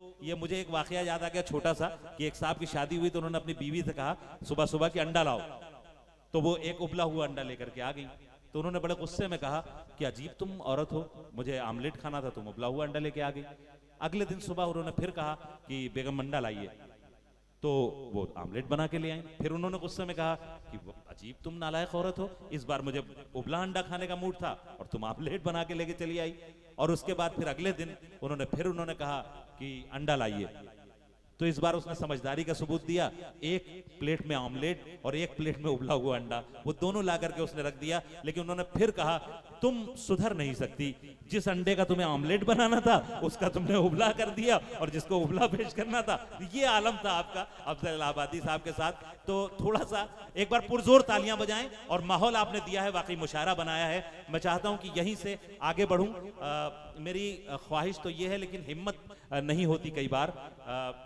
ये मुझे एक वाकया याद आ गया छोटा सा कि एक साहब की शादी हुई तो उन्होंने अपनी बीवी से कहा सुबह सुबह कि अंडा लाओ, तो वो एक उबला हुआ अंडा लेकर के आ गई। तो उन्होंने बड़े गुस्से में कहा कि अजीब तुम औरत हो, मुझे आमलेट खाना था, तुम उबला हुआ अंडा लेके आ गई। अगले दिन सुबह उन्होंने फिर कहा कि बेगम अंडा लाइए, तो वो आमलेट बना के ले आई। फिर उन्होंने गुस्से में कहा कि अजीब तुम नालायक औरत हो, इस बार मुझे उबला अंडा खाने का मूड था और तुम आमलेट बना के लेके चली आई। और उसके बाद फिर अगले दिन उन्होंने कहा कि अंडा लाइए, तो इस बार उसने समझदारी का सबूत दिया, एक प्लेट में ऑमलेट और एक प्लेट में उबला हुआ अंडा, वो दोनों ला करके उसने रख दिया। लेकिन उन्होंने फिर कहा तुम सुधर नहीं सकती, जिस अंडे का तुम्हें ऑमलेट बनाना था उसका तुमने उबला कर दिया और जिसको उबला पेश करना था। ये आलम था आपका अफजल इलाहाबादी साहब के साथ। तो थोड़ा सा एक बार पुरजोर तालियां बजाएं, और माहौल आपने दिया है, वाकई मुशायरा बनाया है। मैं चाहता हूं कि यहीं से आगे बढ़ूं। मेरी ख्वाहिश तो ये है, लेकिन हिम्मत नहीं होती कई बार।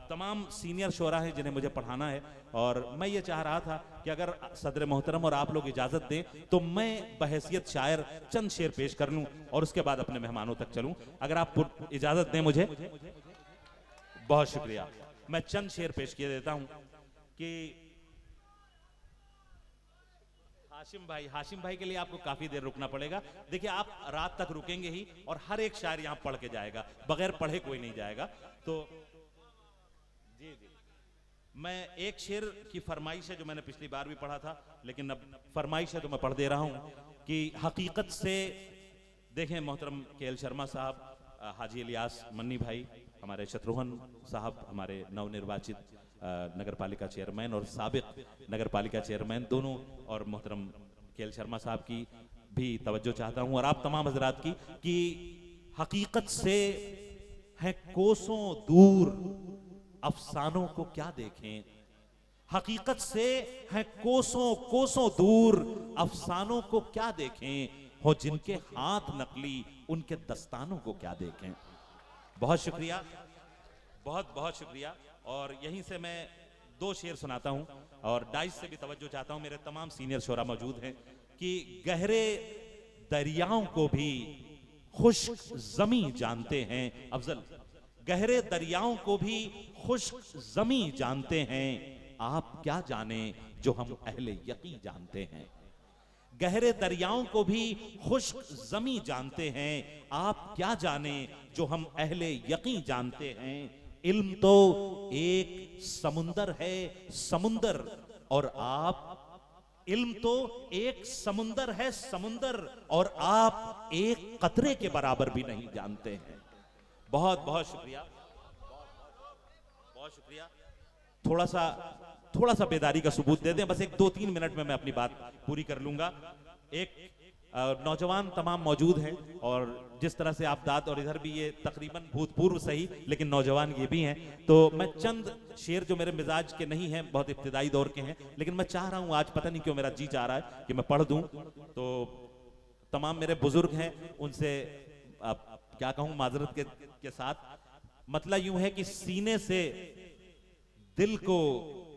तमाम सीनियर शोरा हैं जिन्हें मुझे पढ़ाना है, और मैं ये चाह रहा था कि अगर सदर मोहतरम और आप लोग इजाजत दें तो मैं बहैसियत शायर चंद शेर पेश कर लूं और उसके बाद अपने मेहमानों तक चलूं। अगर आप इजाजत दें मुझे। बहुत शुक्रिया। मैं चंद शेर पेश किए देता हूं कि हाशिम भाई के लिए आपको काफी देर रुकना पड़ेगा। देखिए आप रात तक रुकेंगे ही, और हर एक शायर यहां पढ़ के जाएगा, बगैर पढ़े कोई नहीं जाएगा। तो जी मैं एक शेर की फरमाइश है जो मैंने पिछली बार भी पढ़ा था, लेकिन अब फरमाइश है तो मैं पढ़ दे रहा हूं कि हकीकत से देखें मोहतरम के.एल. शर्मा साहब, हाजी इलियास मन्नी भाई, हमारे शत्रुघ्न साहब, हमारे नवनिर्वाचित नगर पालिका चेयरमैन और साबिक नगर पालिका चेयरमैन दोनों, और मोहतरम के.एल. शर्मा साहब की भी तवज्जो चाहता हूं, और आप तमाम हजरात की, कि हकीकत से है कोसों दूर अफसानों को क्या देखें। हकीकत से है कोसों कोसों दूर अफसानों को क्या देखें, हो जिनके हाथ नकली उनके दस्तानों को क्या देखें। बहुत शुक्रिया, बहुत बहुत शुक्रिया। और यहीं से मैं दो शेर सुनाता हूं, और डाइस से भी तवज्जो चाहता हूं, मेरे तमाम सीनियर शोरा मौजूद हैं, कि गहरे दरियाओं को भी खुश्क जमी जानते हैं अफजल, गहरे दरियाओं को भी खुश्क जमी जानते हैं, आप क्या जाने जो हम अहले यकीन जानते हैं। गहरे दरियाओं को भी खुश्क जमी जानते हैं, आप क्या जाने जो हम अहले यकीन जानते हैं। इल्म तो एक समुंदर है समुंदर, और आप, इल्म तो एक समुंदर है समुंदर, और आप एक कतरे के बराबर भी नहीं जानते हैं। बहुत बहुत शुक्रिया, बहुत शुक्रिया। थोड़ा सा बेदारी का सबूत दे दें, बस एक 2-3 मिनट में मैं अपनी बात पूरी कर लूंगा। एक नौजवान तमाम मौजूद हैं, और जिस तरह से आप दाद, और इधर भी ये तकरीबन भूतपूर्व सही लेकिन नौजवान ये भी हैं, तो मैं चंद शेर जो मेरे मिजाज के नहीं हैं, बहुत इब्तिदाई दौर के हैं, लेकिन मैं चाह रहा हूं, आज पता नहीं क्यों मेरा जी चाह रहा है कि मैं पढ़ दूं। तो तमाम मेरे बुजुर्ग हैं, उनसे क्या कहूं माजरत के साथ, मतलब यूं है कि सीने से दिल को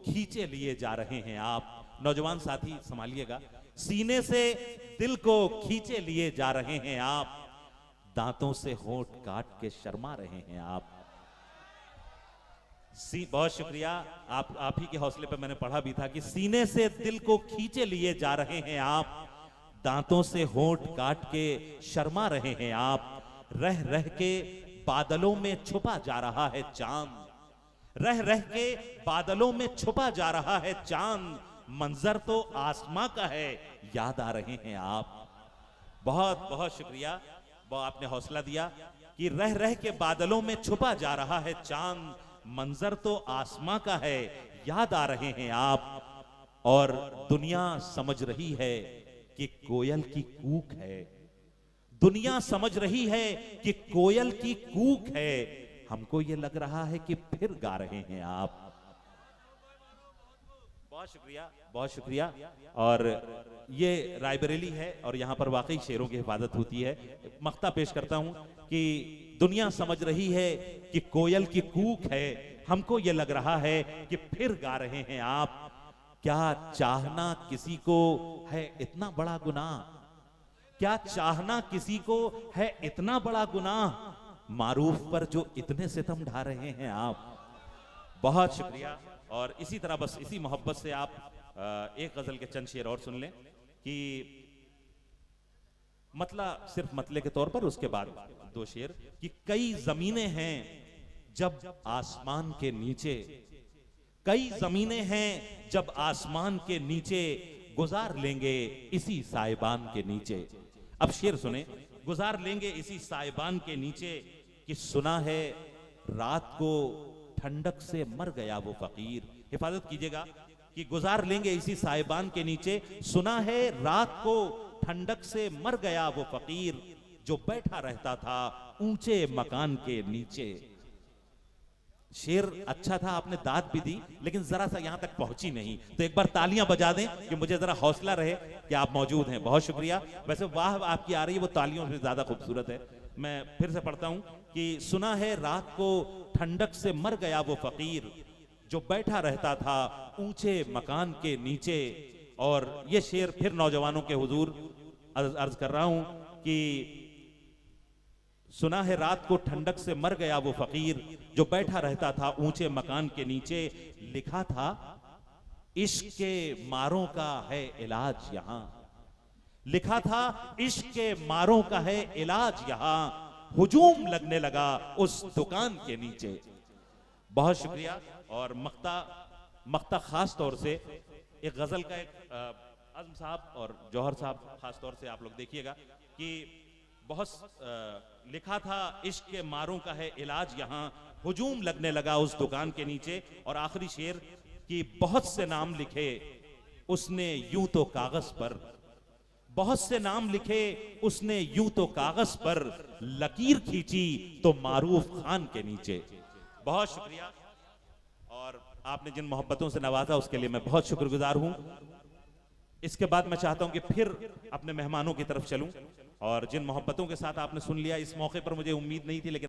खींचे लिए जा रहे हैं आप। नौजवान साथी संभालिएगा। सीने से दिल को खींचे लिए जा रहे हैं आप, दांतों से होंठ काट के शर्मा रहे हैं आप। बहुत शुक्रिया। आप ही के हौसले पर मैंने पढ़ा भी था कि सीने से दिल को खींचे लिए जा रहे हैं आप, दांतों से होंठ काट के शर्मा रहे हैं आप। रह रह के बादलों में छुपा जा रहा है चांद, रह रह के बादलों में छुपा जा रहा है चांद, मंजर तो आसमां का है, याद आ रहे हैं आप। बहुत बहुत शुक्रिया, बहुत आपने हौसला दिया कि रह रह के बादलों में छुपा जा रहा है चांद, मंजर तो आसमां का है, याद आ रहे हैं आप। और दुनिया समझ रही है कि कोयल की कूक है, दुनिया समझ रही है कि कोयल की कूक है, हमको ये लग रहा है कि फिर गा रहे हैं आप। बहुत शुक्रिया, बहुत शुक्रिया। और ये रायबरेली है, और यहाँ पर वाकई शेरों की हिफाजत होती है। मख्ता पेश करता हूँ कि दुनिया समझ रही है कि कोयल की कूक है, हमको ये लग रहा है कि फिर गा रहे हैं आप। क्या चाहना किसी को है इतना बड़ा गुनाह, क्या चाहना किसी को है इतना बड़ा गुनाह, मारूफ पर जो इतने सितम ढा रहे हैं आप, बहुत शुक्रिया। और इसी तरह बस इसी मोहब्बत से आप एक गजल के चंद शेर और सुन लें कि मतला सिर्फ मतले के तौर पर, उसके बाद दो शेर कि कई जमीनें हैं जब आसमान के नीचे, कई जमीनें हैं जब आसमान के नीचे, गुजार लेंगे इसी साइबान के नीचे। अब शेर सुने, गुजार लेंगे इसी साइबान के नीचे कि सुना है रात को ठंडक से मर गया वो फकीर। हिफाजत कीजिएगा कि गुजार लेंगे इसी साइबान के नीचे, सुना है रात को ठंडक से मर गया वो फकीर, जो बैठा रहता था ऊंचे मकान के नीचे। शेर अच्छा था, आपने दाद भी दी, लेकिन जरा सा यहां तक पहुंची नहीं, तो एक बार तालियां बजा दें कि मुझे जरा हौसला रहे कि आप मौजूद हैं। बहुत शुक्रिया। वैसे वाह आपकी आ रही है, वो तालियों से ज्यादा खूबसूरत है। मैं फिर से पढ़ता हूं कि सुना है रात को ठंडक से मर गया वो फकीर, जो बैठा रहता था ऊंचे मकान के नीचे। और ये शेर फिर नौजवानों के हुजूर अर्ज कर रहा हूं कि सुना है रात को ठंडक से मर गया वो फकीर, जो बैठा रहता था ऊंचे मकान के नीचे। लिखा था इश्क के मारों का है इलाज यहां, लिखा था इश्क के मारों का है इलाज यहां, हुजूम लगने लगा उस दुकान के नीचे। बहुत शुक्रिया। और मख्ता खास तौर से एक गजल का एक आजम साहब और जौहर साहब खास तौर से आप लोग देखिएगा कि बहुत लिखा था इश्क के मारों का है इलाज यहां, हुजूम लगने लगा उस दुकान के नीचे। और आखिरी शेर कि बहुत से नाम लिखे उसने यूं तो कागज पर, बहुत से नाम लिखे उसने यूं तो कागज पर, लकीर खींची तो मारूफ खान के नीचे। बहुत शुक्रिया। और आपने जिन मोहब्बतों से नवाजा उसके लिए मैं बहुत शुक्रगुजार हूं। इसके बाद मैं चाहता हूं कि फिर अपने मेहमानों की तरफ चलूं, और जिन मोहब्बतों के साथ आपने सुन लिया, इस मौके पर मुझे उम्मीद नहीं थी, लेकिन